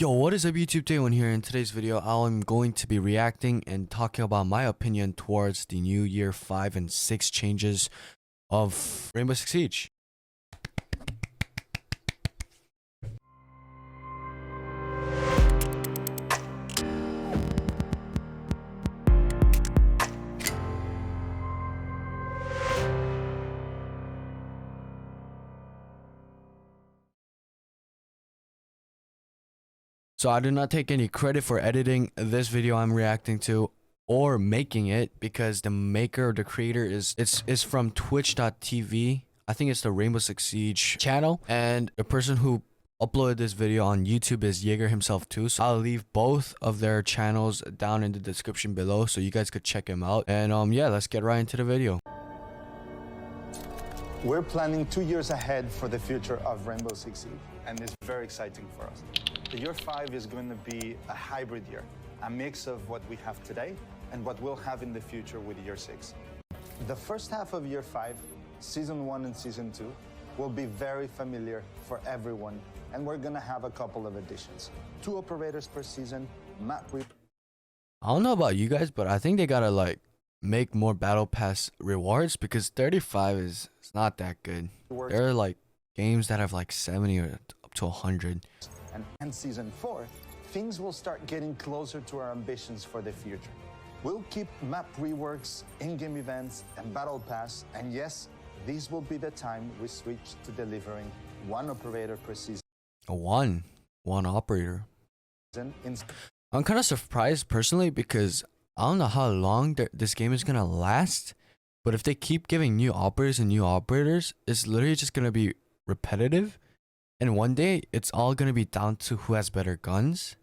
Yo, what is up YouTube, Day1 here. In today's video, I'm going to be reacting and talking about my opinion towards the new year 5 and 6 changes of Rainbow Six Siege. So I do not take any credit for editing this video I'm reacting to or making it, because the maker or the creator is from twitch.tv. I think it's the Rainbow Six Siege channel, and the person who uploaded this video on YouTube is Jager Himself Too. So I'll leave both of their channels down in the description below so you guys could check them out. And yeah, let's get right into the video. We're planning 2 years ahead for the future of Rainbow Six Siege, and it's very exciting for us. The year 5 is going to be a hybrid year, a mix of what we have today and what we'll have in the future with year 6. The first half of year 5, season 1 and season 2, will be very familiar for everyone, and we're going to have a couple of additions. 2 operators per season, map I don't know about you guys, but I think they gotta like make more battle pass rewards, because 35 is not that good. There are like games that have like 70 or up to 100. And season 4, things will start getting closer to our ambitions for the future. We'll keep map reworks, in-game events, and battle pass, and yes, these will be the time we switch to delivering 1 operator per season. One operator. I'm kind of surprised personally, because I don't know how long this game is gonna last, but if they keep giving new operators and new operators, it's literally just gonna be repetitive. And one day, it's all going to be down to who has better guns.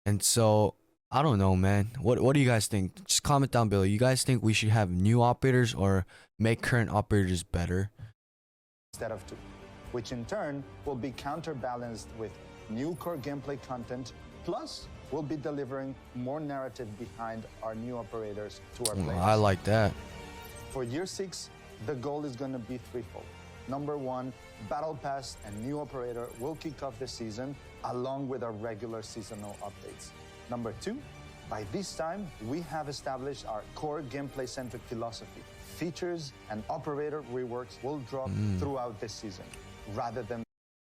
And so, I don't know, man. What do you guys think? Just comment down below. You guys think we should have new operators or make current operators better? Instead of 2, which in turn will be counterbalanced with new core gameplay content, plus we'll be delivering more narrative behind our new operators to our players. I like that. For year 6, the goal is going to be threefold. Number 1, Battle Pass and new operator will kick off the season along with our regular seasonal updates. Number 2, by this time, we have established our core gameplay-centric philosophy. Features and operator reworks will drop throughout this season, rather than...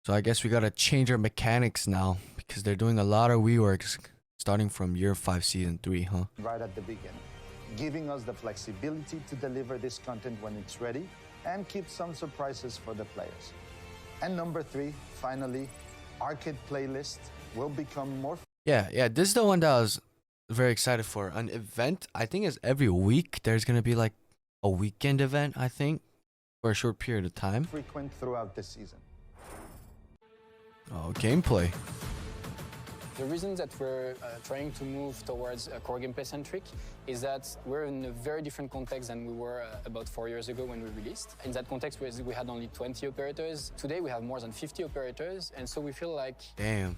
So I guess we gotta change our mechanics now, because they're doing a lot of reworks starting from year 5, season 3, huh? Right at the beginning, giving us the flexibility to deliver this content when it's ready, and keep some surprises for the players. And number 3, finally, arcade playlist will become more... Yeah, this is the one that I was very excited for. An event, I think is every week. There's gonna be like a weekend event, I think, for a short period of time. Frequent throughout the season. Oh, gameplay. The reason that we're trying to move towards core gameplay centric is that we're in a very different context than we were about 4 years ago when we released. In that context, we had only 20 operators. Today, we have more than 50 operators, and so we feel like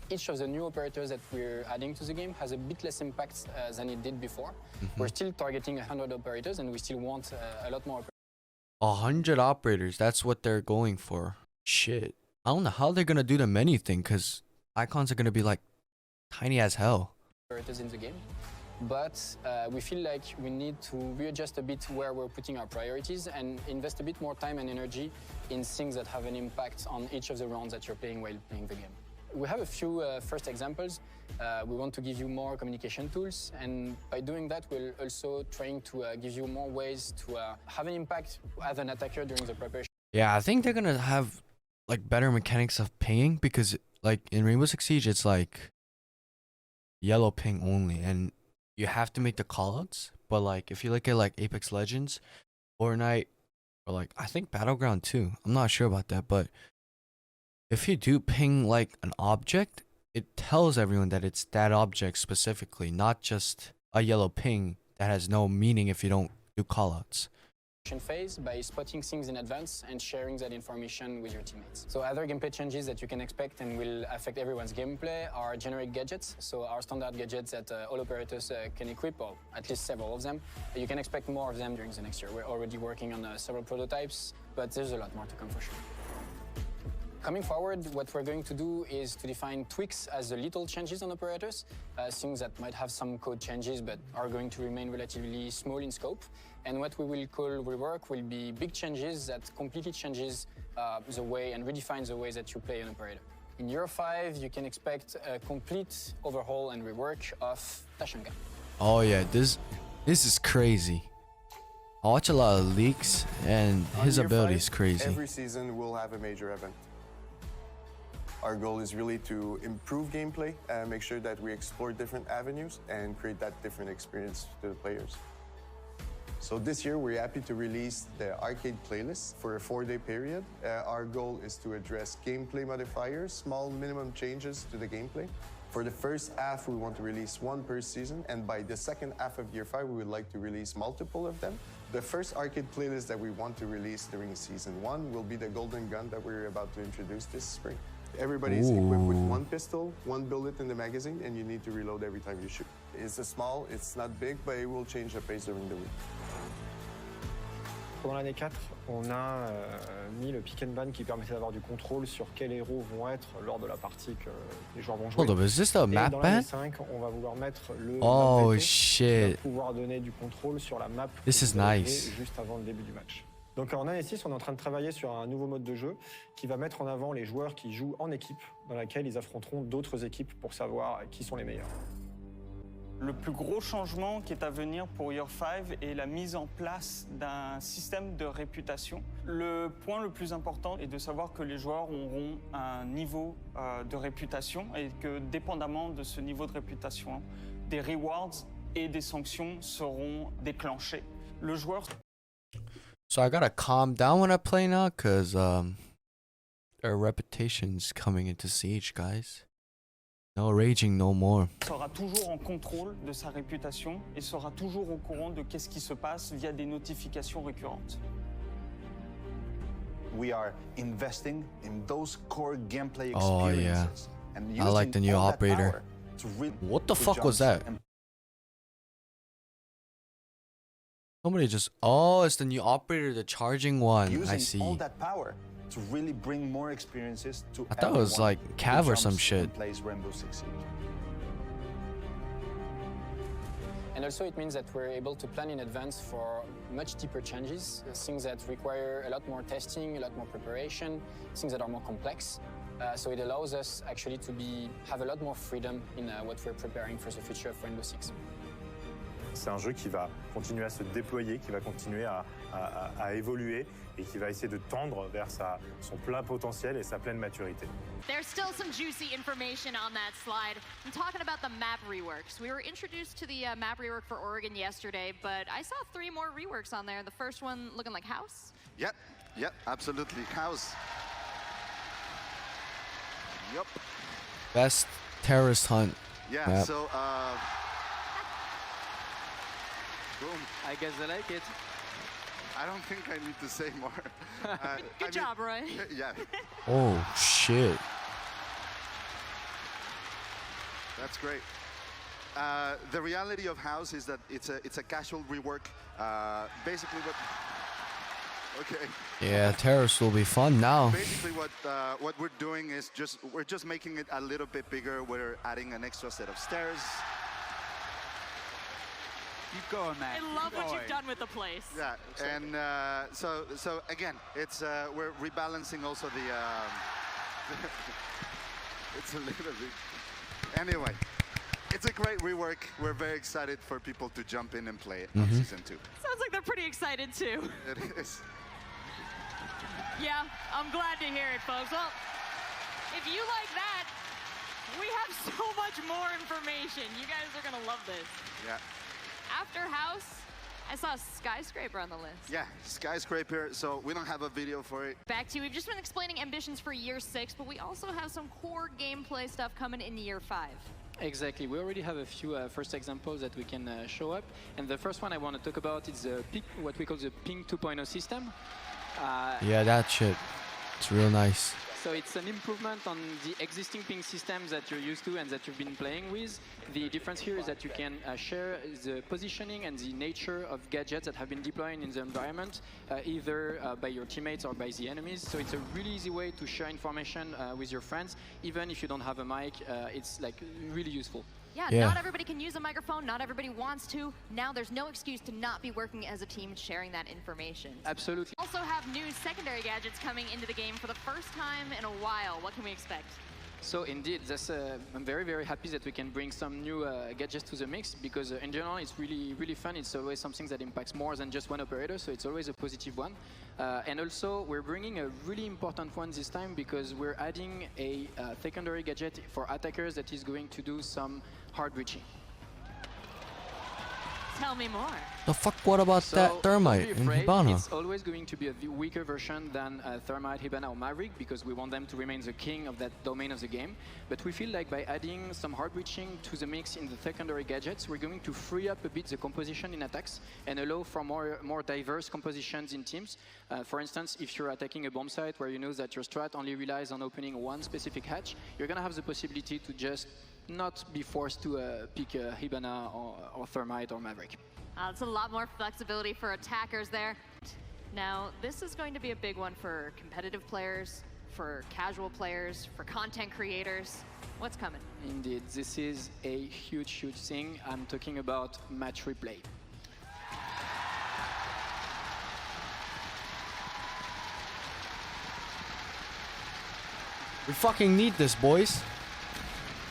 each of the new operators that we're adding to the game has a bit less impact than it did before. We're still targeting 100 operators, and we still want a lot more operators. 100 operators, that's what they're going for. Shit. I don't know how they're gonna do the menu thing, because icons are gonna be like tiny as hell. Operators in the game, but we feel like we need to readjust a bit where we're putting our priorities and invest a bit more time and energy in things that have an impact on each of the rounds that you're playing while playing the game. We have a few first examples. We want to give you more communication tools, and by doing that, we're also trying to give you more ways to have an impact as an attacker during the preparation. Yeah, I think they're gonna have like better mechanics of pinging, because like in Rainbow Six Siege, it's like yellow ping only, and you have to make the callouts. But like if you look at like Apex Legends, Fortnite, or like I think Battleground too, I'm not sure about that, but if you do ping like an object, it tells everyone that it's that object specifically, not just a yellow ping that has no meaning if you don't do callouts. Phase by spotting things in advance and sharing that information with your teammates. So other gameplay changes that you can expect and will affect everyone's gameplay are generic gadgets. So our standard gadgets that all operators can equip, or at least several of them. You can expect more of them during the next year. We're already working on several prototypes, but there's a lot more to come for sure. Coming forward, what we're going to do is to define tweaks as the little changes on operators, things that might have some code changes but are going to remain relatively small in scope. And what we will call rework will be big changes that completely changes the way and redefines the way that you play an operator. In year 5, you can expect a complete overhaul and rework of Tachanka. Oh yeah, this is crazy. I watch a lot of leaks, and his ability is crazy. Every season we'll have a major event. Our goal is really to improve gameplay, make sure that we explore different avenues and create that different experience to the players. So this year we're happy to release the arcade playlist for a 4-day period. Our goal is to address gameplay modifiers, small minimum changes to the gameplay. For the first half, we want to release 1 per season, and by the second half of year 5, we would like to release multiple of them. The first arcade playlist that we want to release during season 1 will be the golden gun that we're about to introduce this spring. Everybody's equipped with 1 pistol, 1 bullet in the magazine, and you need to reload every time you shoot. It's small, it's not big, but it will change the pace during the week. Pendant l'année 4, on a mis le pick and ban qui permettait d'avoir du contrôle sur quels héros vont être lors de la partie que les joueurs vont jouer. Hold up, is this the map dans ban? l'année 5, on va vouloir mettre le Oh map VT shit. pour pouvoir donner du contrôle sur la map This is nice. juste avant le début du match. Donc en année 6, on est en train de travailler sur un nouveau mode de jeu qui va mettre en avant les joueurs qui jouent en équipe, dans laquelle ils affronteront d'autres équipes pour savoir qui sont les meilleurs. Le plus gros changement qui est à venir pour Year 5 est la mise en place d'un système de réputation. Le point le plus important est de savoir que les joueurs auront un niveau de réputation et que dépendamment de ce niveau de réputation, des rewards et des sanctions seront déclenchés. Le joueur... So I gotta calm down when I play now, cause our reputation's coming into siege, guys. No raging no more. Sera toujours en contrôle de sa réputation et sera toujours au courant de qu'est-ce qui se passe via des notifications récurrentes. We are investing in those core gameplay experiences. Oh yeah, and I like the new all that operator. power to really What the good fuck was jumps that? and Somebody just, oh, it's the new operator, the charging one. I using see. all that power to really bring more experiences to I thought it was everyone like who Klevv or some jumps shit. and plays Rainbow Six Siege. And also it means that we're able to plan in advance for much deeper changes, things that require a lot more testing, a lot more preparation, things that are more complex. So it allows us actually to have a lot more freedom in what we're preparing for the future of Rainbow Six. C'est un jeu qui va continuer à se déployer, qui va continuer à évoluer et qui va essayer de tendre vers son plein potentiel et sa pleine maturité. There's still some juicy information on that slide. I'm talking about the map reworks. We were introduced to the map rework for Oregon yesterday, but I saw 3 more reworks on there. The first one looking like House. Yep, absolutely. House. Yep. Best terrorist hunt. Yeah, map. so, boom. I guess I like it. I don't think I need to say more. Good job, Roy. Yeah, Oh shit. that's great. The reality of House is that it's a casual rework. Basically what... Okay. Yeah, terrorists will be fun now. Basically what we're doing is we're just making it a little bit bigger. We're adding an extra set of stairs. Keep going, man. I love what you've done with the place. Yeah, and so again, it's we're rebalancing also the. It's a little bit. Anyway, it's a great rework. We're very excited for people to jump in and play it on season 2. Sounds like they're pretty excited too. It is. Yeah, I'm glad to hear it, folks. Well, if you like that, we have so much more information. You guys are gonna love this. Yeah. After House, I saw Skyscraper on the list. Yeah, Skyscraper. So we don't have a video for it. Back to you. We've just been explaining ambitions for year 6, but we also have some core gameplay stuff coming in year 5. Exactly. We already have a few first examples that we can show up. And the first one I want to talk about is what we call the Ping 2.0 system. Yeah, that shit. It's real nice. So it's an improvement on the existing ping systems that you're used to and that you've been playing with. The difference here is that you can share the positioning and the nature of gadgets that have been deployed in the environment, either by your teammates or by the enemies. So it's a really easy way to share information with your friends, even if you don't have a mic. It's like really useful. Yeah, not everybody can use a microphone, not everybody wants to. Now there's no excuse to not be working as a team and sharing that information. Absolutely. Also have new secondary gadgets coming into the game for the first time in a while. What can we expect? So indeed, I'm very, very happy that we can bring some new gadgets to the mix, because in general it's really, really fun. It's always something that impacts more than just one operator, so it's always a positive one. And also we're bringing a really important one this time, because we're adding a secondary gadget for attackers that is going to do some hard breaching. Tell me more. The fuck, what about that Thermite in Hibana? It's always going to be a weaker version than Thermite, Hibana or Maverick, because we want them to remain the king of that domain of the game. But we feel like by adding some hard breaching to the mix in the secondary gadgets, we're going to free up a bit the composition in attacks and allow for more diverse compositions in teams. For instance, if you're attacking a bomb site where you know that your strat only relies on opening one specific hatch, you're going to have the possibility to just not be forced to pick Hibana or Thermite or Maverick. It's a lot more flexibility for attackers there. Now, this is going to be a big one for competitive players, for casual players, for content creators. What's coming? Indeed, this is a huge, huge thing. I'm talking about match replay. We fucking need this, boys.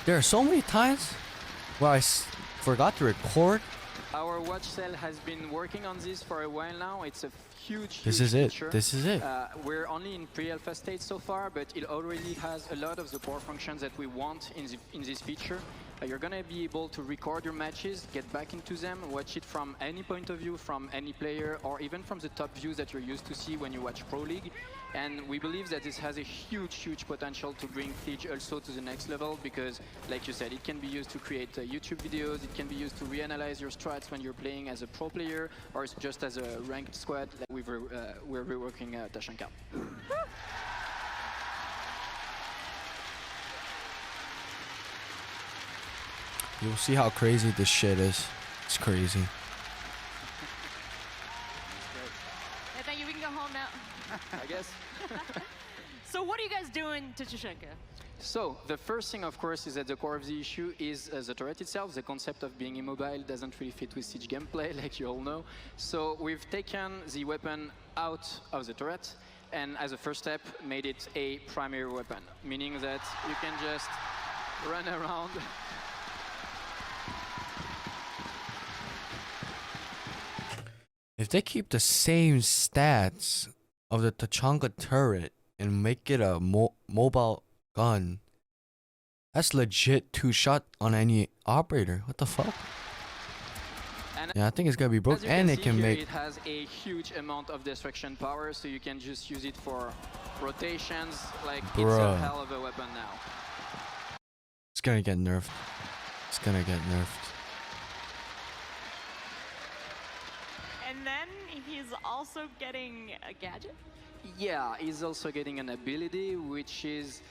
There are so many times where I forgot to record. Our watch cell has been working on this for a while now. It's a huge, This huge is it. feature. This is it. We're only in pre-alpha state so far, but it already has a lot of the core functions that we want in this feature. You're gonna be able to record your matches, get back into them, watch it from any point of view, from any player, or even from the top views that you're used to see when you watch Pro League. And we believe that this has a huge, huge potential to bring Siege also to the next level, because, like you said, it can be used to create YouTube videos, it can be used to reanalyze your strats when you're playing as a pro player, or just as a ranked squad, like we're reworking Tachanka. You'll see how crazy this shit is. It's crazy. Yeah, thank you. We can go home now. I guess. So what are you guys doing to Tachanka? So the first thing, of course, is at the core of the issue is the turret itself. The concept of being immobile doesn't really fit with Siege gameplay, like you all know. So we've taken the weapon out of the turret, and as a first step, made it a primary weapon, meaning that you can just run around. If they keep the same stats of the Tachanka turret and make it a mobile gun, that's legit 2-shot on any operator. What the fuck? And yeah, I think it's gonna be broke, and it can make. It has a huge amount of destruction power, so you can just use it for rotations. Like it's a hell of a weapon now. It's gonna get nerfed. It's gonna get nerfed. And then he's also getting a gadget? Yeah, he's also getting an ability, which is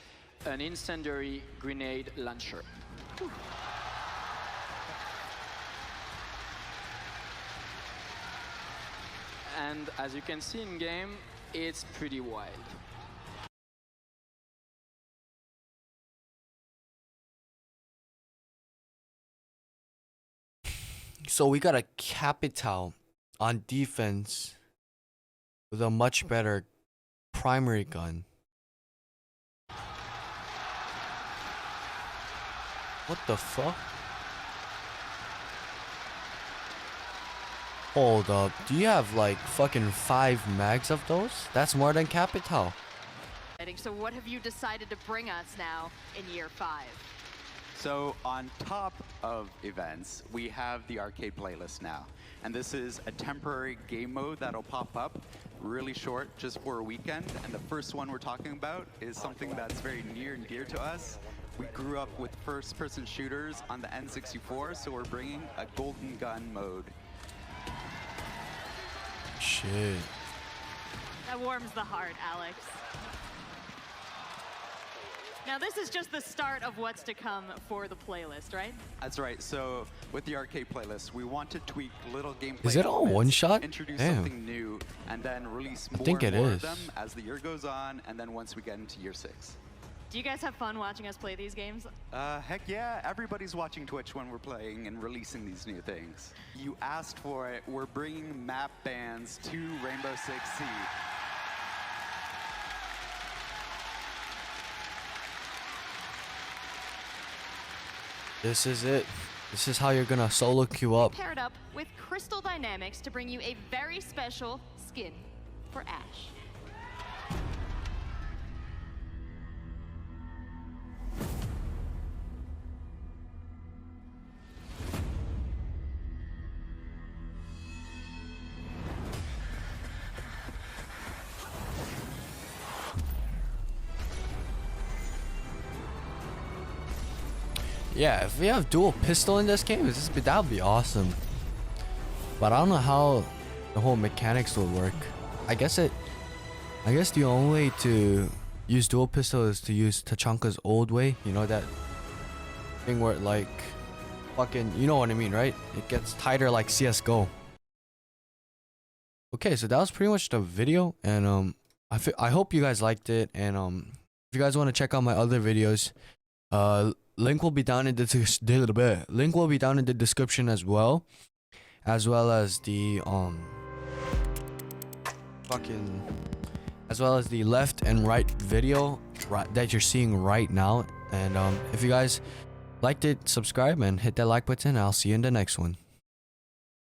an incendiary grenade launcher. And as you can see in game, it's pretty wild. So we got a Capital on defense with a much better primary gun. What the fuck? Hold up, do you have like fucking 5 mags of those? That's more than Capital. So what have you decided to bring us now in year 5? So on top of events, we have the arcade playlist now. And this is a temporary game mode that'll pop up really short, just for a weekend. And the first one we're talking about is something that's very near and dear to us. We grew up with first-person shooters on the N64, so we're bringing a golden gun mode. Shit. That warms the heart, Alex. Now this is just the start of what's to come for the playlist, right? That's right. So with the arcade playlist, we want to tweak little gameplay. Is it all elements, one shot? Introduce Damn. something new, and then release more think and it more is. of them as the year goes on, and then once we get into year 6. Do you guys have fun watching us play these games? Heck yeah, everybody's watching Twitch when we're playing and releasing these new things. You asked for it. We're bringing map bans to Rainbow Six Siege. This is it. This is how you're gonna solo queue up. Paired up with Crystal Dynamics to bring you a very special skin for Ash. Yeah, if we have dual pistol in this game, that would be awesome. But I don't know how the whole mechanics will work. I guess the only way to use dual pistol is to use Tachanka's old way. You know that thing where it like fucking, you know what I mean, right? It gets tighter like CS:GO. Okay, so that was pretty much the video, and I hope you guys liked it. And if you guys want to check out my other videos, link will be down in the description as well as the left and right video that you're seeing right now. And if you guys liked it, subscribe and hit that like button. I'll see you in the next one.